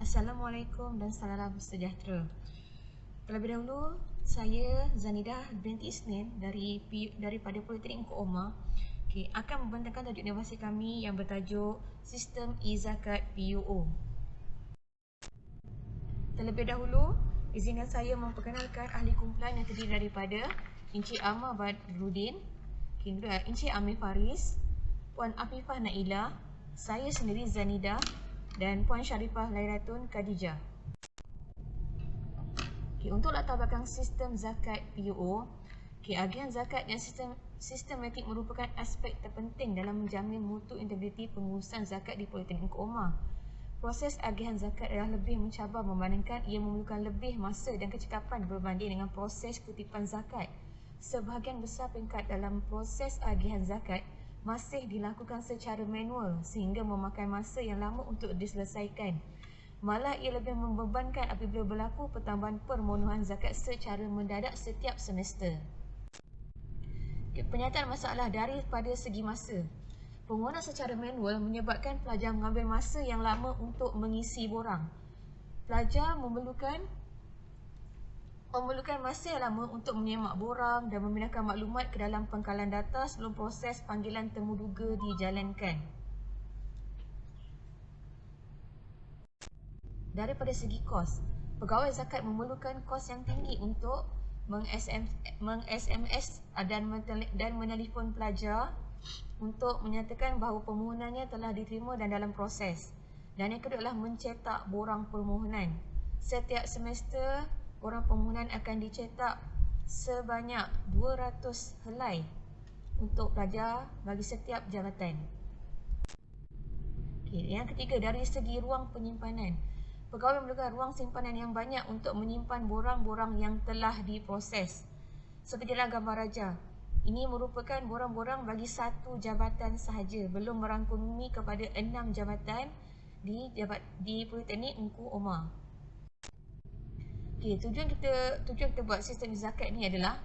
Assalamualaikum dan salam sejahtera. Terlebih dahulu, saya Zanidah binti Isnin daripada Politeknik Engku Omar akan membentangkan tajuk universiti kami yang bertajuk Sistem E-Zakat PUO. Terlebih dahulu, izinkan saya memperkenalkan ahli kumpulan yang terdiri daripada Encik Amar Badrudin, Encik Amir Faris, Puan Afifah Naila, saya sendiri Zanidah dan Puan Sharifah Lailatun Khadijah. Untuk latar belakang sistem zakat PUO, agihan zakat dan sistematik merupakan aspek terpenting dalam menjamin mutu integriti pengurusan zakat di Politeknik Engku Omar. Proses agihan zakat adalah lebih mencabar membandingkan ia memerlukan lebih masa dan kecekapan berbanding dengan proses kutipan zakat. Sebahagian besar peringkat dalam proses agihan zakat masih dilakukan secara manual sehingga memakan masa yang lama untuk diselesaikan. Malah ia lebih membebankan apabila berlaku pertambahan permohonan zakat secara mendadak setiap semester. Penyataan masalah daripada segi masa. Permohonan secara manual menyebabkan pelajar mengambil masa yang lama untuk mengisi borang. Pelajar memerlukan masa yang lama untuk menyemak borang dan memindahkan maklumat ke dalam pengkalan data sebelum proses panggilan temuduga dijalankan. Daripada segi kos, pegawai zakat memerlukan kos yang tinggi untuk meng-SMS dan menelefon pelajar untuk menyatakan bahawa permohonannya telah diterima dan dalam proses. Dan yang kedua adalah mencetak borang permohonan. Setiap semester, borang permohonan akan dicetak sebanyak 200 helai untuk pelajar bagi setiap jabatan. Yang ketiga, dari segi ruang penyimpanan. Pegawai memerlukan ruang simpanan yang banyak untuk menyimpan borang-borang yang telah diproses. Seperti dalam gambar raja, ini merupakan borang-borang bagi satu jabatan sahaja, belum merangkumi kepada 6 jabatan di Politeknik Engku Omar. Tujuan kita buat sistem zakat ni adalah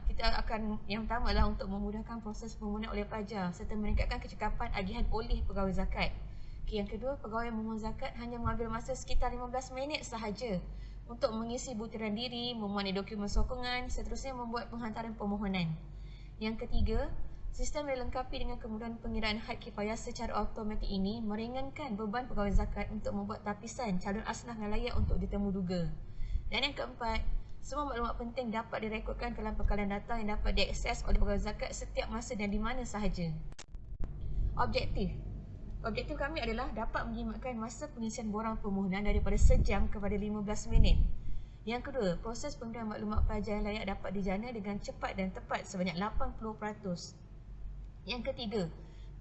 yang pertama adalah untuk memudahkan proses permohonan oleh pelajar serta meningkatkan kecekapan agihan oleh pegawai zakat. Yang kedua, pegawai memohon zakat hanya mengambil masa sekitar 15 minit sahaja untuk mengisi butiran diri, memuat dokumen sokongan, seterusnya membuat penghantaran permohonan. Yang ketiga, sistem yang dilengkapi dengan kemudahan pengiraan had kifayah secara automatik ini meringankan beban pegawai zakat untuk membuat tapisan calon asnaf yang layak untuk ditemuduga. Dan yang keempat, semua maklumat penting dapat direkodkan dalam pengkalan data yang dapat diakses oleh pegawai zakat setiap masa dan di mana sahaja. Objektif kami adalah dapat menjimatkan masa pengisian borang permohonan daripada sejam kepada 15 minit. Yang kedua, proses pengundian maklumat pelajar yang layak dapat dijana dengan cepat dan tepat sebanyak 80%. Yang ketiga,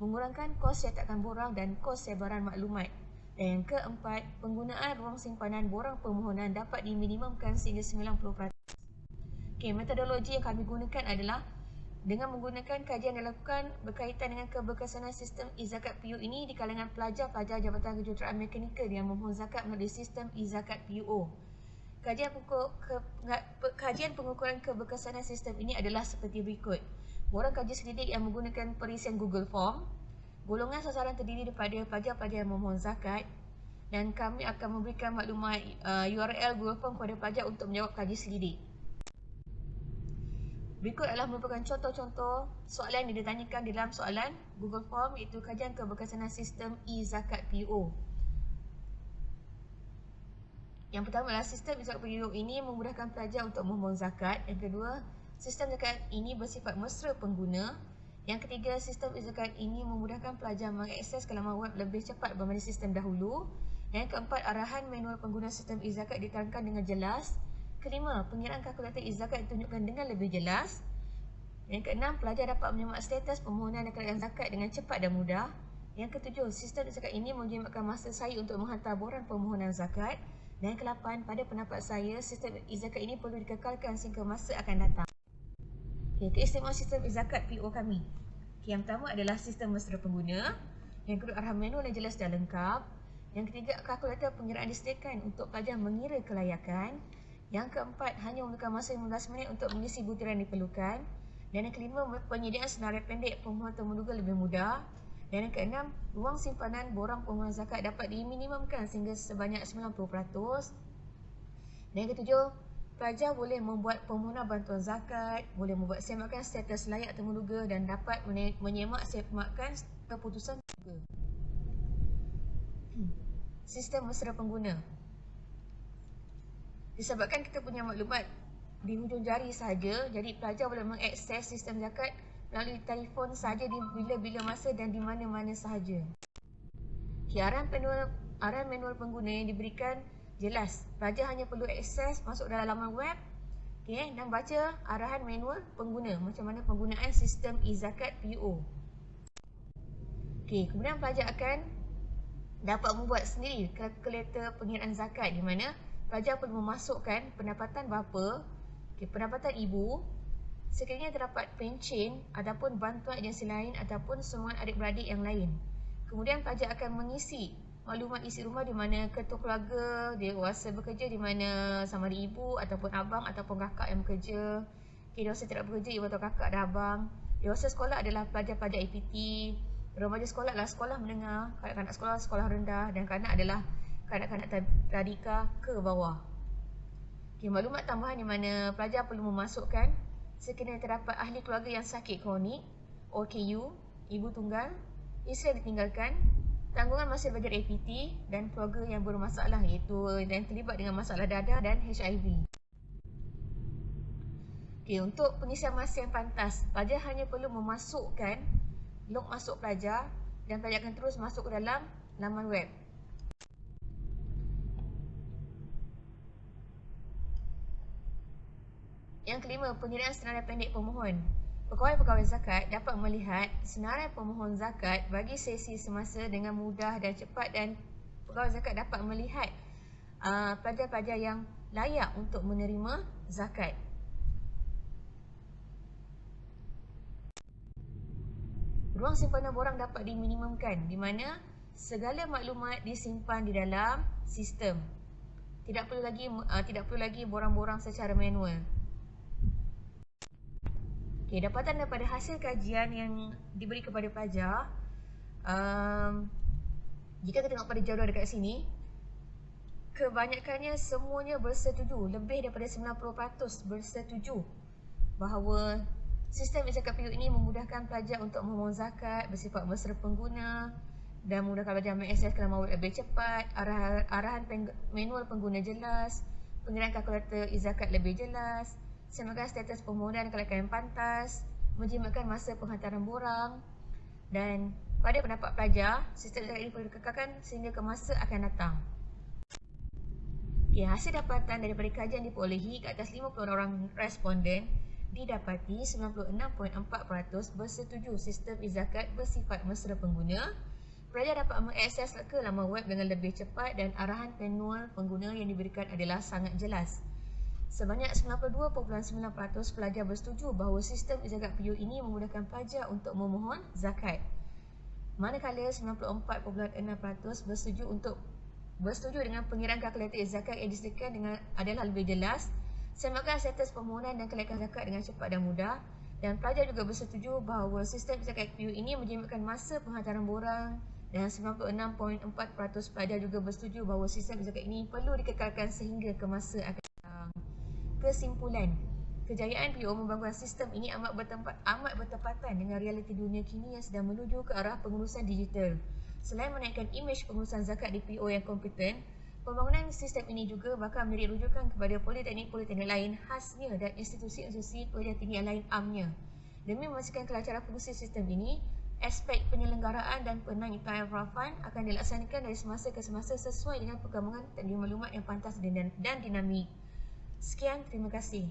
mengurangkan kos cetakan borang dan kos sebaran maklumat. Dan yang keempat, penggunaan ruang simpanan borang permohonan dapat diminimumkan sehingga 90%. Metodologi yang kami gunakan adalah dengan menggunakan kajian yang dilakukan berkaitan dengan keberkesanan sistem e-zakat PU ini di kalangan pelajar-pelajar Jabatan Kejuruteraan Mekanikal yang memohon zakat melalui sistem e-zakat PUO. Kajian pengukuran keberkesanan sistem ini adalah seperti berikut. Borang kaji selidik yang menggunakan perisian Google Form. Golongan sasaran terdiri daripada pelajar-pelajar yang memohon zakat, dan kami akan memberikan maklumat URL Google Form kepada pelajar untuk menjawab kaji selidik. Berikut adalah merupakan contoh-contoh soalan yang ditanyakan di dalam soalan Google Form, iaitu kajian keberkesanan sistem e-zakat PUO. Yang pertama adalah sistem e-zakat PUO ini memudahkan pelajar untuk memohon zakat. Yang kedua, sistem zakat ini bersifat mesra pengguna. Yang ketiga, sistem e-zakat ini memudahkan pelajar mengakses ke laman web lebih cepat berbanding sistem dahulu. Yang keempat, arahan manual pengguna sistem e-zakat diterangkan dengan jelas. Kelima, pengiraan kalkulator e-zakat ditunjukkan dengan lebih jelas. Yang keenam, pelajar dapat menyemak status permohonan dan kelaikan zakat dengan cepat dan mudah. Yang ketujuh, sistem zakat ini menjimatkan masa saya untuk menghantar borang permohonan zakat. Dan yang kelapan, pada pendapat saya, sistem e-zakat ini perlu dikekalkan sehingga masa akan datang. Keistimewaan sistem e-zakat PO kami. Yang pertama adalah sistem mesra pengguna. Yang kedua, arahan manual yang jelas dan lengkap. Yang ketiga, kalkulator pengiraan disediakan untuk pelajar mengira kelayakan. Yang keempat, hanya memerlukan masa 15 minit untuk mengisi butiran yang diperlukan. Dan yang kelima, penyediaan senarai pendek permohonan temuduga lebih mudah. Dan yang keenam, ruang simpanan borang permohonan zakat dapat diminimumkan sehingga sebanyak 90%. Dan yang ketujuh, pelajar boleh membuat permohonan bantuan zakat, boleh membuat semakan status layak temuduga dan dapat menyemak semakan keputusan juga. Sistem mesra pengguna. Disebabkan kita punya maklumat di hujung jari sahaja, jadi pelajar boleh mengakses sistem zakat melalui telefon sahaja di bila-bila masa dan di mana-mana sahaja. Arahan manual pengguna yang diberikan jelas. Pelajar hanya perlu akses masuk dalam laman web dan baca arahan manual pengguna macam mana penggunaan sistem e-zakat PO. Kemudian pelajar akan dapat membuat sendiri kalkulator pengiraan zakat di mana pelajar perlu memasukkan pendapatan bapa, pendapatan ibu, sekiranya terdapat pencen ataupun bantuan agensi lain ataupun sumbangan adik-beradik yang lain. Kemudian pelajar akan mengisi maklumat isi rumah di mana ketua keluarga, dewasa bekerja di mana sama ada ibu ataupun abang ataupun kakak yang bekerja. Dewasa tidak bekerja, ibu atau kakak dan abang. Dewasa sekolah adalah pelajar-pelajar APT. Remaja sekolah adalah sekolah menengah, kanak-kanak sekolah sekolah rendah dan kanak adalah kanak-kanak tadika ke bawah. Maklumat tambahan di mana pelajar perlu memasukkan sekiranya terdapat ahli keluarga yang sakit kronik, OKU, ibu tunggal, isteri yang ditinggalkan, tanggungan masa belajar APT dan keluarga yang bermasalah iaitu dan terlibat dengan masalah dadah dan HIV. Untuk pengisian masa yang pantas, pelajar hanya perlu memasukkan log masuk pelajar dan pelajar akan terus masuk ke dalam laman web. Yang kelima, pengiraan senarai pendek pemohon. Pegawai-pegawai zakat dapat melihat senarai pemohon zakat bagi sesi semasa dengan mudah dan cepat dan pegawai zakat dapat melihat pelajar-pelajar yang layak untuk menerima zakat. Ruang simpanan borang dapat diminimumkan di mana segala maklumat disimpan di dalam sistem. Tidak perlu lagi borang-borang secara manual. Dapatan daripada hasil kajian yang diberi kepada pelajar, jika kita tengok pada jadual dekat sini, kebanyakannya semuanya bersetuju, lebih daripada 90% bersetuju bahawa sistem e-zakat PU ini memudahkan pelajar untuk memohon zakat, bersifat mesra pengguna dan memudahkan pelajar mengakses ke laman web lebih cepat, arahan manual pengguna jelas, pengiraan kalkulator e-zakat lebih jelas, semakan status permohonan kelayakan yang pantas, menjimatkan masa penghantaran borang dan pada pendapat pelajar, sistem zakat ini perlu dikekalkan sehingga ke masa akan datang. Hasil dapatan daripada kajian diperolehi ke atas 50 orang responden didapati 96.4% bersetuju sistem e-zakat bersifat mesra pengguna. Pelajar dapat mengakses ke laman web dengan lebih cepat dan arahan manual pengguna yang diberikan adalah sangat jelas. Sebanyak 92.9% pelajar bersetuju bahawa sistem e-zakat PU ini memudahkan pelajar untuk memohon zakat. Manakala 94.6% bersetuju dengan pengiraan kalkulator e-zakat yang disediakan dengan adalah lebih jelas, semakan status permohonan dan kelayakan zakat dengan cepat dan mudah, dan pelajar juga bersetuju bahawa sistem e-zakat PU ini menjimatkan masa penghantaran borang dan 96.4% pelajar juga bersetuju bahawa sistem e-zakat ini perlu dikekalkan sehingga ke masa akan datang. Kesimpulan, kejayaan PO membangun sistem ini amat bertepatan dengan realiti dunia kini yang sedang menuju ke arah pengurusan digital. Selain menaikkan imej pengurusan zakat di PO yang kompeten, pembangunan sistem ini juga bakal memberi rujukan kepada politeknik-politeknik lain khasnya dan institusi-institusi perguruan tinggi yang lain amnya. Demi memastikan kelancaran fungsi sistem ini, aspek penyelenggaraan dan penanggulangan akan dilaksanakan dari semasa ke semasa sesuai dengan perkembangan teknologi maklumat yang pantas dan dinamik. Sekian, terima kasih.